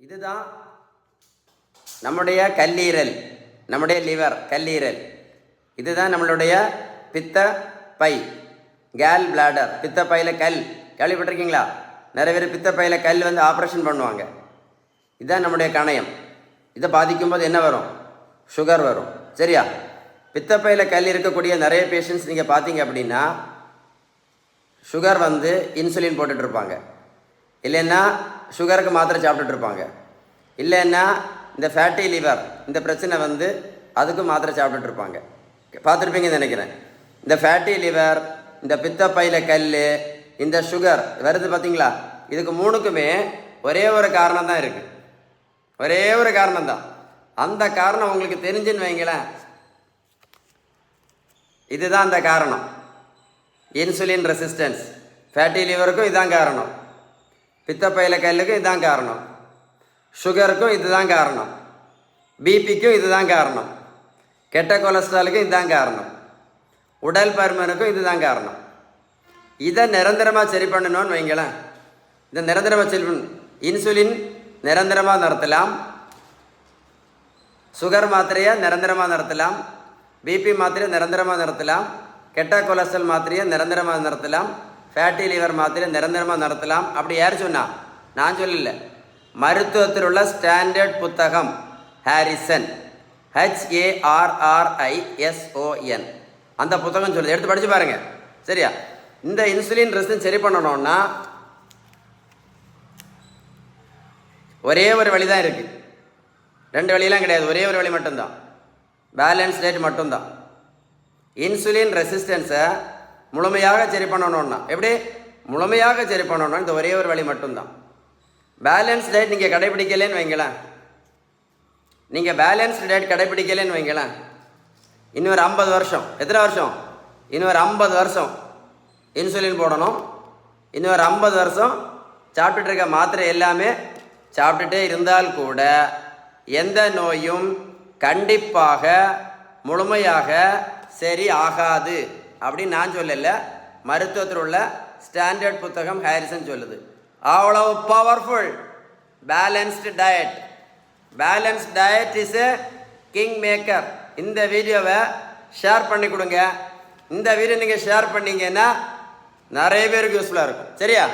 இதுதான் நம்முடைய கல்லீரல், நம்முடைய லிவர், கல்லீரல். இதுதான் நம்மளுடைய பித்த பை, கேல் பிளாடர். பித்த பையில் கல் கேள்விப்பட்டிருக்கீங்களா? நிறைய பேர் பித்த பையில் கல் வந்து ஆப்ரேஷன் பண்ணுவாங்க. இதுதான் நம்முடைய கணையம். இதை பாதிக்கும்போது என்ன வரும்? சுகர் வரும். சரியா? பித்த பையில் கல் இருக்கக்கூடிய நிறைய பேஷண்ட்ஸ் நீங்கள் பார்த்தீங்க அப்படின்னா சுகர் வந்து இன்சுலின் போட்டுட்ருப்பாங்க, இல்லைன்னா சுகருக்கு மாத்திரை சாப்பிட்டுட்ருப்பாங்க, இல்லைன்னா இந்த ஃபேட்டி லிவர் இந்த பிரச்சனை வந்து அதுக்கும் மாத்திரை சாப்பிட்டுட்ருப்பாங்க. பார்த்துருப்பீங்கன்னு நினைக்கிறேன். இந்த ஃபேட்டி லிவர், இந்த பித்த பையில் கல், இந்த சுகர் வருது பார்த்தீங்களா? இதுக்கு மூணுக்குமே ஒரே ஒரு காரணம் தான் இருக்குது. ஒரே ஒரு காரணம் தான். அந்த காரணம் உங்களுக்கு தெரிஞ்சுன்னு வைங்களேன். இதுதான் அந்த காரணம். Insulin resistance. ஃபேட்டி லிவருக்கும் இதுதான் காரணம், பித்த பையில கல்லுக்கும் இதுதான் காரணம், சுகருக்கும் இதுதான் காரணம், பிபிக்கும் இதுதான் காரணம், கெட்ட கொலஸ்ட்ராலுக்கும் இதுதான் காரணம், உடல் பருமனுக்கும் இதுதான் காரணம். இதை நிரந்தரமாக சரி பண்ணணும்னு வைங்களேன். இதை நிரந்தரமாக சரி பண்ண இன்சுலின் நிரந்தரமாக நிறுத்தலாம், சுகர் மாத்திரையை நிரந்தரமாக நிறுத்தலாம், பிபி மாத்திரையை நிரந்தரமாக நிறுத்தலாம், கெட்ட கொலஸ்ட்ரால் மாத்திரையை நிரந்தரமாக நிறுத்தலாம், ஃபேட்டி லிவர் மாத்திரையை நிரந்தரமாக நிறுத்தலாம். அப்படி யார் சொன்னா? நான் சொல்லல. மருத்துவத்தில் உள்ள ஸ்டாண்டர்ட் புத்தகம் ஹாரிசன், HARRISON, அந்த புத்தகம் சொல்லுது. எடுத்து படித்து பாருங்க. சரியா? இந்த இன்சுலின் ரெசிஸ்டன்ஸ் சரி பண்ணணும்னா ஒரே ஒரு வழி தான் இருக்குது. ரெண்டு வழியெல்லாம் கிடையாது, ஒரே ஒரு வழி மட்டும்தான். பேலன்ஸ் டயட் மட்டும்தான். இன்சுலின் ரெசிஸ்டன்ஸை முழுமையாக சரி பண்ணணும்னா எப்படி? முழுமையாக சரி பண்ணணும்னா இந்த ஒரே ஒரு வழி மட்டும்தான். பேலன்ஸ் டயட் நீங்கள் கடைபிடிக்கலன்னு வைங்களேன், நீங்கள் பேலன்ஸ்டு டயட் கடைபிடிக்கலன்னு வைங்களேன், இன்னொரு 50 வருஷம், எத்தனை வருஷம்? இன்னொரு 50 வருஷம் இன்சுலின் போடணும். இன்னொரு 50 வருஷம் சாப்பிட்டுட்டு இருக்க மாத்திரை எல்லாமே சாப்பிட்டுட்டே இருந்தால் கூட எந்த நோயும் கண்டிப்பாக முழுமையாக சரி ஆகாது அப்படின்னு நான் சொல்லல. மருத்துவத்தில் உள்ள ஸ்டாண்டர்ட் புத்தகம் ஹாரிசன் சொல்லுது. அவ்வளவு powerful balanced diet. Balance diet is a king maker. இந்த வீடியோவை ஷேர் பண்ணி கொடுங்க. இந்த வீடியோ நீங்கள் ஷேர் பண்ணீங்கன்னா நிறைய பேருக்கு யூஸ்ஃபுல்லாக இருக்கும். சரியா?